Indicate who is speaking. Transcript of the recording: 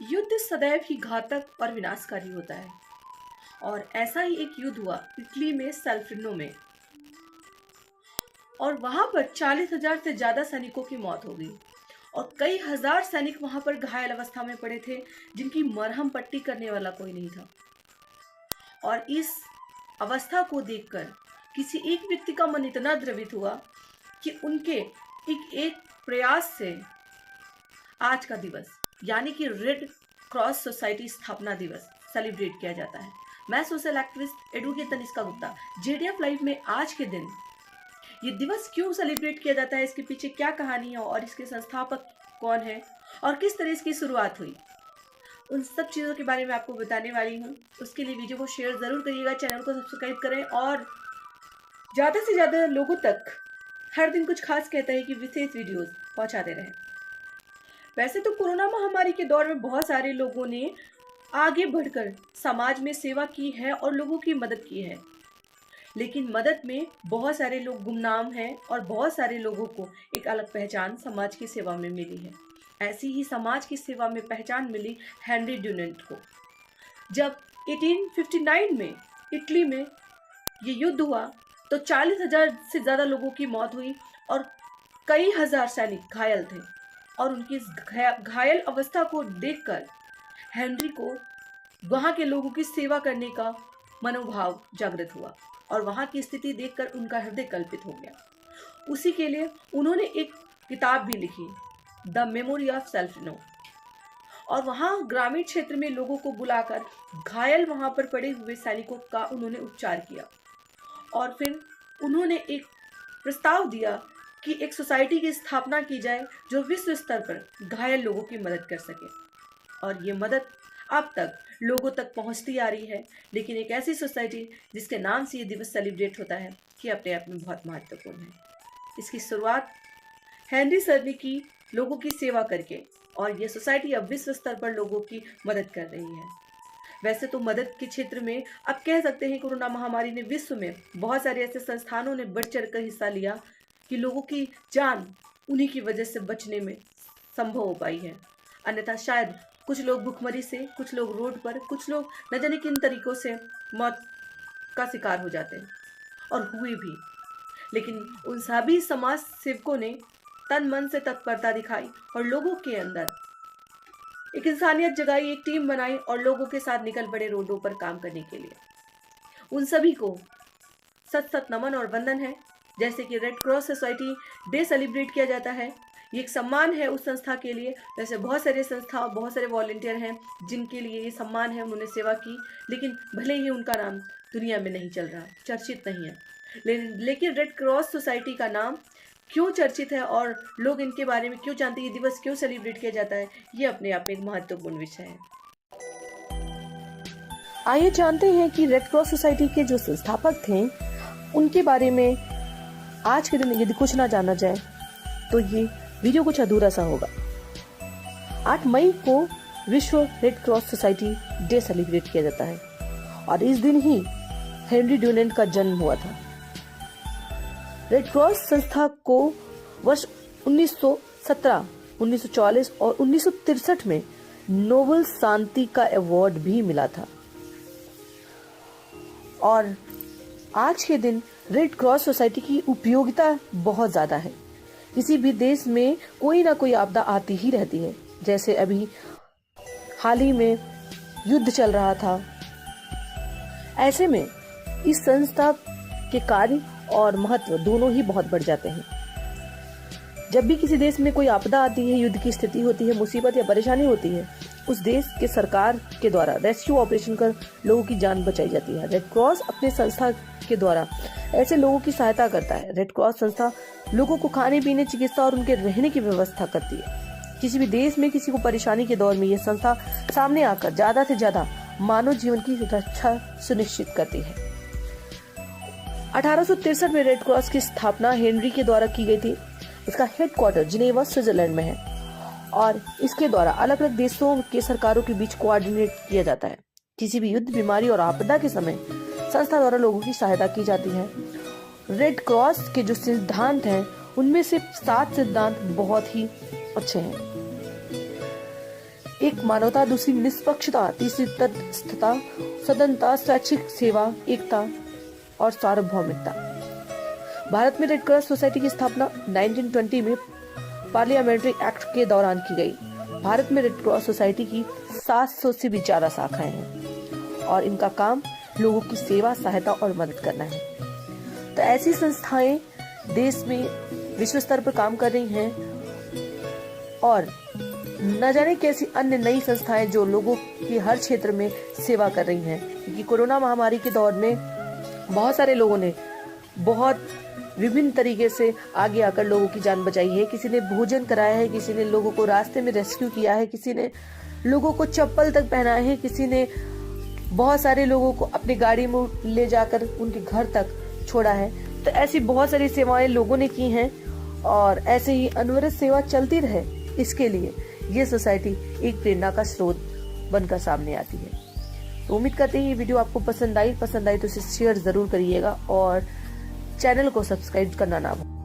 Speaker 1: युद्ध सदैव ही घातक और विनाशकारी होता है और ऐसा ही एक युद्ध हुआ इटली में सल्फिनो में और वहां पर 40,000 से ज्यादा सैनिकों की मौत हो गई और कई हजार सैनिक वहां पर घायल अवस्था में पड़े थे जिनकी मरहम पट्टी करने वाला कोई नहीं था। और इस अवस्था को देखकर किसी एक व्यक्ति का मन इतना द्रवित हुआ कि उनके एक प्रयास से आज का दिवस यानी कि रेड क्रॉस सोसाइटी स्थापना दिवस सेलिब्रेट किया जाता है। मैं social activist advocate Tanishka Gupta JDF live में आज के दिन ये दिवस क्यों सेलिब्रेट किया जाता है, इसके पीछे क्या कहानी है और इसके संस्थापक कौन है और किस तरह इसकी शुरुआत हुई, उन सब चीज़ों के बारे में आपको बताने वाली हूँ। उसके लिए वीडियो को शेयर ज़रूर करिएगा, चैनल को सब्सक्राइब करें और ज़्यादा से ज़्यादा लोगों तक हर दिन कुछ खास कहता है कि विशेष वीडियोस पहुँचाते रहें। वैसे तो कोरोना महामारी के दौर में बहुत सारे लोगों ने आगे बढ़कर समाज में सेवा की है और लोगों की मदद की है, लेकिन मदद में बहुत सारे लोग गुमनाम हैं और बहुत सारे लोगों को एक अलग पहचान समाज की सेवा में मिली है। ऐसी ही समाज की सेवा में पहचान मिली हेनरी ड्यूनेंट को। जब 1859 में इटली में ये युद्ध हुआ तो 40,000 से ज़्यादा लोगों की मौत हुई और कई हजार सैनिक घायल थे और उनकी इस घायल अवस्था को देखकर हेनरी को वहाँ के लोगों की सेवा करने का मनोभाव जागृत हुआ और वहाँ की स्थिति देखकर उनका हृदय कल्पित हो गया। उसी के लिए उन्होंने एक किताब भी लिखी, द मेमोरी ऑफ सल्फिनो, और वहाँ ग्रामीण क्षेत्र में लोगों को बुलाकर घायल वहाँ पर पड़े हुए सैनिकों का उन्होंने उपचार किया और फिर उन्होंने एक प्रस्ताव दिया कि एक सोसाइटी की स्थापना की जाए जो विश्व स्तर पर घायल लोगों की मदद कर सके। और ये मदद अब तक लोगों तक पहुंचती आ रही है, लेकिन एक ऐसी सोसाइटी जिसके नाम से ये दिवस सेलिब्रेट होता है कि अपने आप में बहुत महत्वपूर्ण है। इसकी शुरुआत हेनरी सर ने की लोगों की सेवा करके और ये सोसाइटी अब विश्व स्तर पर लोगों की मदद कर रही है। वैसे तो मदद के क्षेत्र में अब कह सकते हैं कोरोना महामारी ने विश्व में बहुत सारे ऐसे संस्थानों ने बढ़ चढ़ कर हिस्सा लिया कि लोगों की जान उन्हीं की वजह से बचने में संभव हो पाई है। अन्यथा शायद कुछ लोग भुखमरी से, कुछ लोग रोड पर, कुछ लोग न जाने किन तरीकों से मौत का शिकार हो जाते हैं और हुए भी। लेकिन उन सभी समाज सेवकों ने तन मन से तत्परता दिखाई और लोगों के अंदर एक इंसानियत जगाई, एक टीम बनाई और लोगों के साथ निकल पड़े रोडों पर काम करने के लिए। उन सभी को सत सत नमन और वंदन है। जैसे कि red cross society day celebrate किया जाता है, ये एक सम्मान है उस संस्था के लिए। वैसे बहुत सारे संस्था, बहुत सारे वॉलंटियर हैं जिनके लिए ये सम्मान है, उन्होंने सेवा की, लेकिन भले ही उनका नाम दुनिया में नहीं चल रहा, चर्चित नहीं है, लेकिन रेड क्रॉस सोसाइटी का नाम क्यों चर्चित है और लोग इनके बारे में क्यों जानते हैं, ये दिवस क्यों सेलिब्रेट किया जाता है, ये अपने आप में एक महत्वपूर्ण विषय है। आइए जानते हैं कि रेड क्रॉस सोसाइटी के जो संस्थापक थे उनके बारे में। आज के दिन यदि कुछ ना जाना जाए तो ये वीडियो कुछ अधूरा सा होगा। 8 मई को विश्व red cross society day celebrate किया जाता है और इस दिन ही हेनरी ड्यूनेंट का जन्म हुआ था। रेड क्रॉस संस्था को वर्ष 1917, 1940 और 1963 में नोबेल शांति का अवार्ड भी मिला था। और आज के दिन रेड क्रॉस सोसाइटी की उपयोगिता बहुत ज्यादा है। किसी भी देश में कोई ना कोई आपदा आती ही रहती है। जैसे अभी हाल ही में युद्ध चल रहा था, ऐसे में इस संस्था के कार्य और महत्व दोनों ही बहुत बढ़ जाते हैं। जब भी किसी देश में कोई आपदा आती है, युद्ध की स्थिति होती है, मुसीबत या परेशानी होती है, उस देश के सरकार के द्वारा रेस्क्यू ऑपरेशन कर लोगों की जान बचाई जाती है। रेड क्रॉस अपने संस्था के द्वारा ऐसे लोगों की सहायता करता है। रेड क्रॉस संस्था लोगों को खाने पीने, चिकित्सा और उनके रहने की व्यवस्था करती है। किसी भी देश में किसी को परेशानी के दौर में यह संस्था सामने आकर ज्यादा से ज्यादा मानव जीवन की रक्षा सुनिश्चित करती है। 1863 में रेड क्रॉस की स्थापना हेनरी के द्वारा की गई थी। इसका हेडक्वार्टर जिनेवा, स्विट्जरलैंड में है और इसके द्वारा अलग अलग देशों के सरकारों के बीच कोऑर्डिनेट किया जाता है। किसी भी युद्ध, बीमारी और आपदा के समय संस्था द्वारा लोगों की सहायता की जाती है। रेड क्रॉस के जो सिद्धांत हैं उनमें से 7 सिद्धांत बहुत ही अच्छे हैं। एक मानवता, दूसरी निष्पक्षता, तीसरी तटस्थता, सदनता, स्वैच्छिक सेवा, एकता और सार्वभौमिकता। भारत में रेड क्रॉस सोसाइटी की स्थापना 1920 में पार्लियामेंट्री एक्ट के दौरान की गई। भारत में रेड क्रॉस सोसाइटी की 700 से भी ज्यादा शाखाएं हैं और इनका काम लोगों की सेवा, सहायता और मदद करना है। तो ऐसी संस्थाएं देश में विश्व स्तर पर काम कर रही हैं और न जाने कैसी अन्य नई संस्थाएं जो लोगों की हर क्षेत्र में सेवा कर रही हैं। क्योंकि कोरोना महामारी के दौर में बहुत सारे लोगों ने बहुत विभिन्न तरीके से आगे आकर लोगों की जान बचाई है। किसी ने भोजन कराया है, किसी ने लोगों को रास्ते में रेस्क्यू किया है, किसी ने लोगों को चप्पल तक पहनाए है, किसी ने बहुत सारे लोगों को अपनी गाड़ी में ले जाकर उनके घर तक छोड़ा है। तो ऐसी बहुत सारी सेवाएं लोगों ने की हैं और ऐसे ही अनवरत सेवा चलती रहे, इसके लिए ये सोसाइटी एक प्रेरणा का स्रोत बनकर सामने आती है। तो उम्मीद करते हैं ये वीडियो आपको पसंद आई तो इसे शेयर जरूर करिएगा और चैनल को सब्सक्राइब करना ना भूलें।